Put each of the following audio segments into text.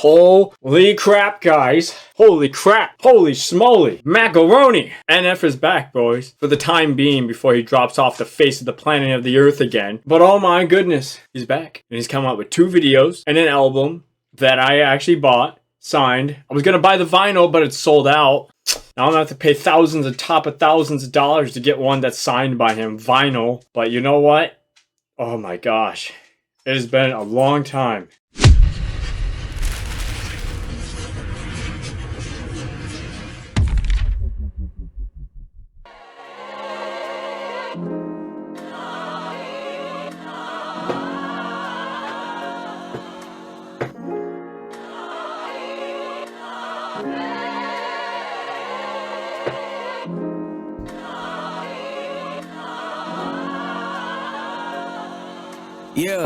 Holy crap, guys. Holy crap. Holy smoly. Macaroni. NF is back, boys. For the time being, before he drops off the face of the planet of the earth again. But oh my goodness, he's back. And he's come out with 2 videos and an album that I actually bought, signed. I was gonna buy the vinyl, but it's sold out. Now I'm gonna have to pay thousands of dollars to get one that's signed by him, vinyl. But you know what? Oh my gosh. It has been a long time. Yeah,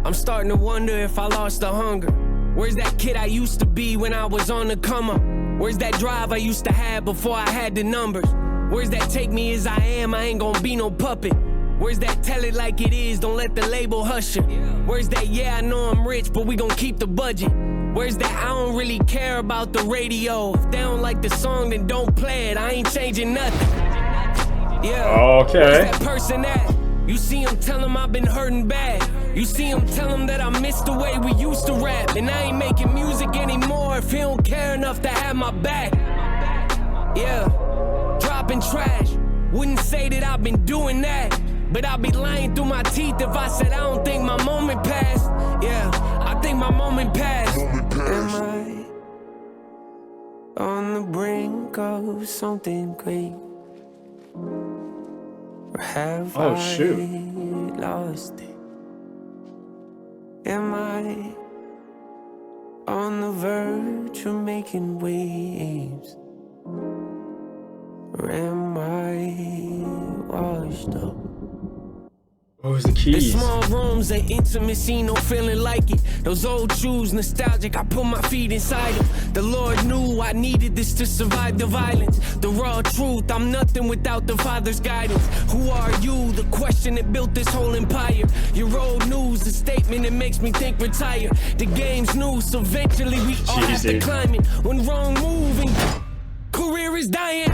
I'm starting to wonder if I lost the hunger. Where's that kid I used to be when I was on the come up? Where's that drive I used to have before I had the numbers? Where's that take me as I am, I ain't gonna be no puppet? Where's that tell it like it is, don't let the label hush you? Where's that yeah, I know I'm rich, but we gon' keep the budget? Where's that I don't really care about the radio? If they don't like the song, then don't play it, I ain't changing nothing. Yeah, okay. Where's that person at? You see him, tell him I've been hurting bad. You see him, tell him that I miss the way we used to rap. And I ain't making music anymore if he don't care enough to have my back. Yeah, dropping trash. Wouldn't say that I've been doing that, but I'll be lying through my teeth if I said I don't think my moment passed. Yeah, I think my moment passed. Am I on the brink of something great? Or have I lost it? Am I on the verge of making waves? Or am I washed up? What was the keys? In small rooms and intimacy, no feeling like it. Those old shoes, nostalgic, I put my feet inside them. The Lord knew I needed this to survive the violence. The raw truth, I'm nothing without the Father's guidance. Who are you? The question that built this whole empire. Your old news, the statement that makes me think retire. The game's new, so eventually we all have to climb it. When wrong moving, career is dying.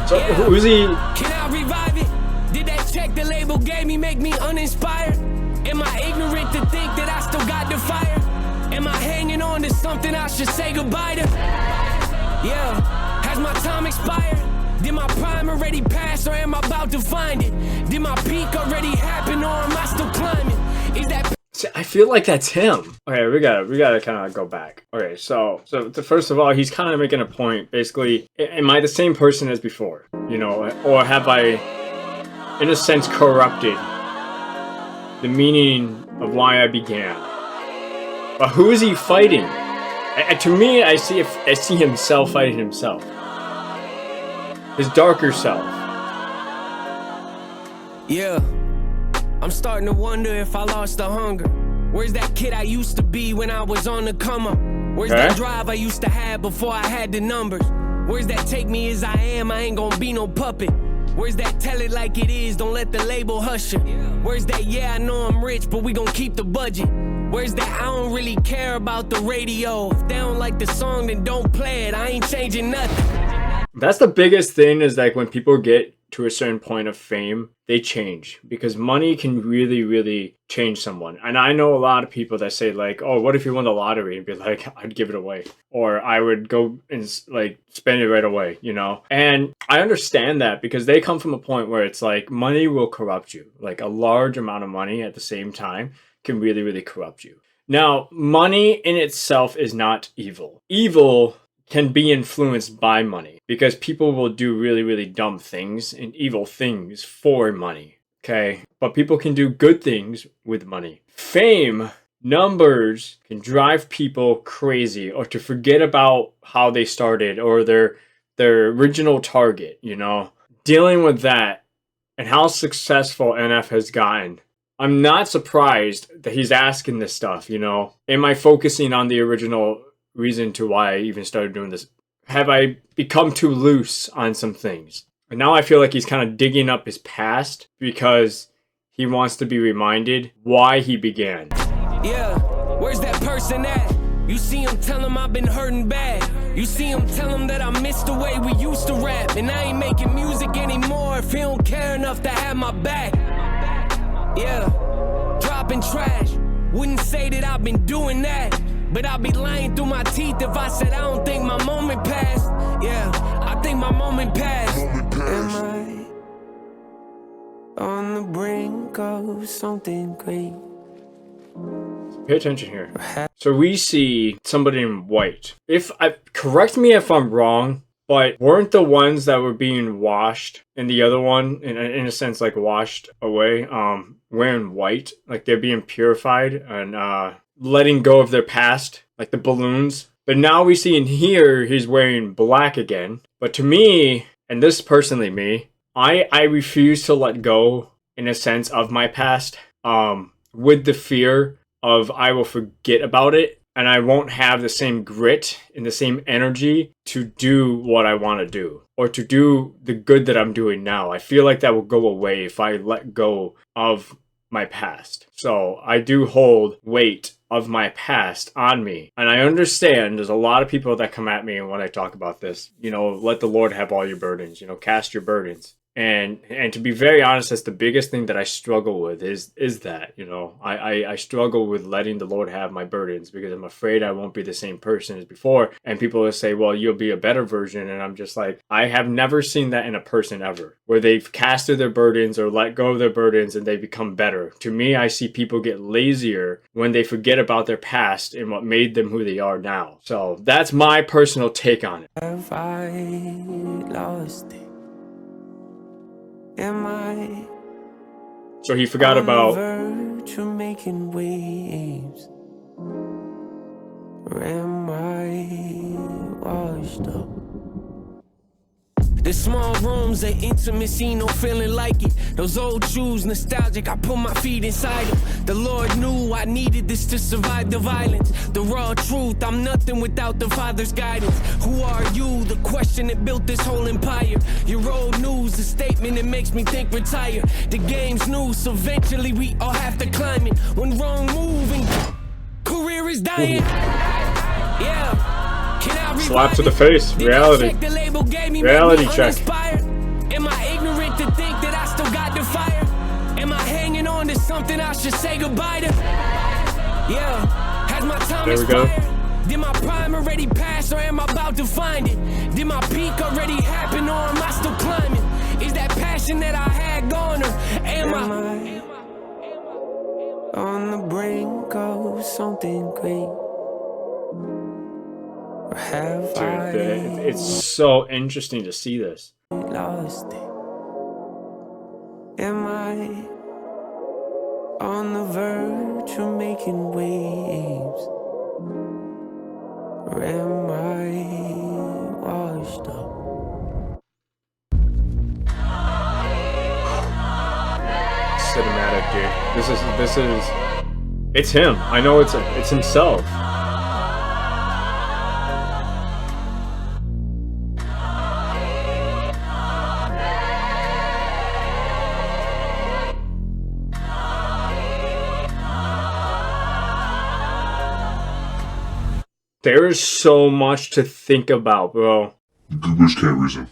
So, who's he? Can I revive it? Did that check the label gave me make me uninspired? Am I ignorant to think that I still got the fire? Am I hanging on to something I should say goodbye to? Yeah, has my time expired? Did my prime already pass or am I about to find it? Did my peak already happen or am I still climbing? Is that... See, I feel like that's him. Okay, we gotta kind of go back. Okay, so first of all, he's kind of making a point. Basically, am I the same person as before? You know, or have I, in a sense, corrupted the meaning of why I began? But who is he fighting? To me, I see himself fighting himself. His darker self. Yeah, I'm starting to wonder if I lost the hunger. Where's that kid I used to be when I was on the come up? Where's that drive I used to have before I had the numbers? Where's that take me as I am, I ain't gonna be no puppet? Where's that tell it like it is, don't let the label hush you? Where's that yeah, I know I'm rich, but we gon' keep the budget? Where's that I don't really care about the radio? If they don't like the song, then don't play it, I ain't changing nothing. That's the biggest thing, is like when people get to a certain point of fame, they change. Because money can really, really change someone. And I know a lot of people that say like, oh, what if you won the lottery? And be like, I'd give it away. Or I would go and like spend it right away, you know? And I understand that because they come from a point where it's like money will corrupt you. Like a large amount of money at the same time can really, really corrupt you. Now, money in itself is not evil. Evil can be influenced by money because people will do really, really dumb things and evil things for money, okay? But people can do good things with money. Fame, numbers can drive people crazy or to forget about how they started or their original target, you know? Dealing with that and how successful NF has gotten, I'm not surprised that he's asking this stuff, you know? Am I focusing on the original reason to why I even started doing this? Have I become too loose on some things? And now I feel like he's kind of digging up his past because he wants to be reminded why he began. Yeah, where's that person at? You see him tell him I've been hurting bad. You see him tell him that I miss the way we used to rap. And I ain't making music anymore if he don't care enough to have my back. Yeah, dropping trash. Wouldn't say that I've been doing that, but I'll be lying through my teeth if I said I don't think my moment passed. Yeah, I think my moment passed. Am I on the brink of something great? Pay attention here. So we see somebody in white. Correct me if I'm wrong, but weren't the ones that were being washed in the other one, in a sense, like washed away, wearing white, like they're being purified and letting go of their past, like the balloons. But now we see in here he's wearing black again. But to me, and this personally me, I refuse to let go, in a sense, of my past, with the fear of I will forget about it and I won't have the same grit and the same energy to do what I want to do or to do the good that I'm doing now. I feel like that will go away if I let go of my past. So I do hold weight of my past on me. And I understand there's a lot of people that come at me when I talk about this, let the Lord have all your burdens, cast your burdens. And to be very honest, that's the biggest thing that I struggle with is that, I struggle with letting the Lord have my burdens because I'm afraid I won't be the same person as before. And people will say, well, you'll be a better version. And I'm just like, I have never seen that in a person ever, where they've casted their burdens or let go of their burdens and they become better. To me, I see people get lazier when they forget about their past and what made them who they are now. So that's my personal take on it. Have I lost it? Am I? So he forgot about making waves, or am I washed up? The small rooms of intimacy, no feeling like it. Those old shoes, nostalgic, I put my feet inside them. The Lord knew I needed this to survive the violence. The raw truth, I'm nothing without the Father's guidance. Who are you? The question that built this whole empire. Your old news, a statement that makes me think retire. The game's new, so eventually we all have to climb it. When wrong moving, career is dying. Yeah. Slap to the face. Reality. Reality check. Am I ignorant to think that I still got the fire? Am I hanging on to something I should say goodbye to? Yeah. Has my time expired? Did my prime already pass or am I about to find it? Did my peak already happen or am I still climbing? Is that passion that I had gone or am I on the brink of something great? Dude, it's so interesting to see this. Lost it. Am I on the verge of making waves? Or am I washed up? Cinematic, dude. This is it's him. I know it's himself. There is so much to think about, bro. Goobers can't reason.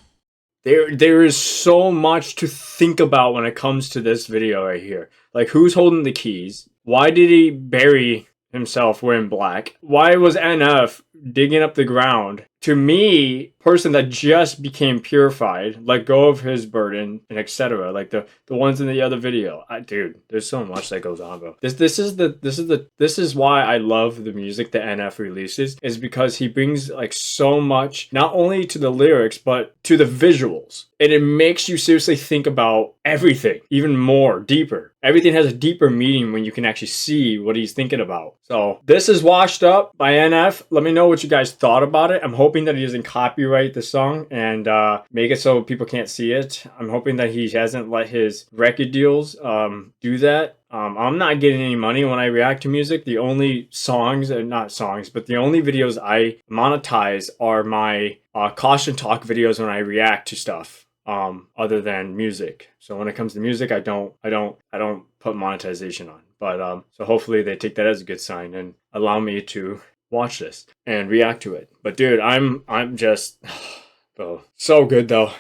There is so much to think about when it comes to this video right here. Like, who's holding the keys? Why did he bury himself wearing black? Why was NF digging up the ground? To me, person that just became purified, let go of his burden, and etc. Like the ones in the other video. Dude, there's so much that goes on, bro. This is why I love the music that NF releases, is because he brings like so much, not only to the lyrics, but to the visuals. And it makes you seriously think about everything, even more, deeper. Everything has a deeper meaning when you can actually see what he's thinking about. So this is Washed Up by NF. Let me know what you guys thought about it. I'm hoping that he doesn't copyright the song and make it so people can't see it. I'm hoping that he hasn't let his record deals do that. I'm not getting any money when I react to music. The only songs, not songs, but the only videos I monetize are my caution talk videos when I react to stuff. Other than music. So when it comes to music, I don't put monetization on. But so hopefully they take that as a good sign and allow me to watch this and react to it. But dude, I'm just, oh, so good though.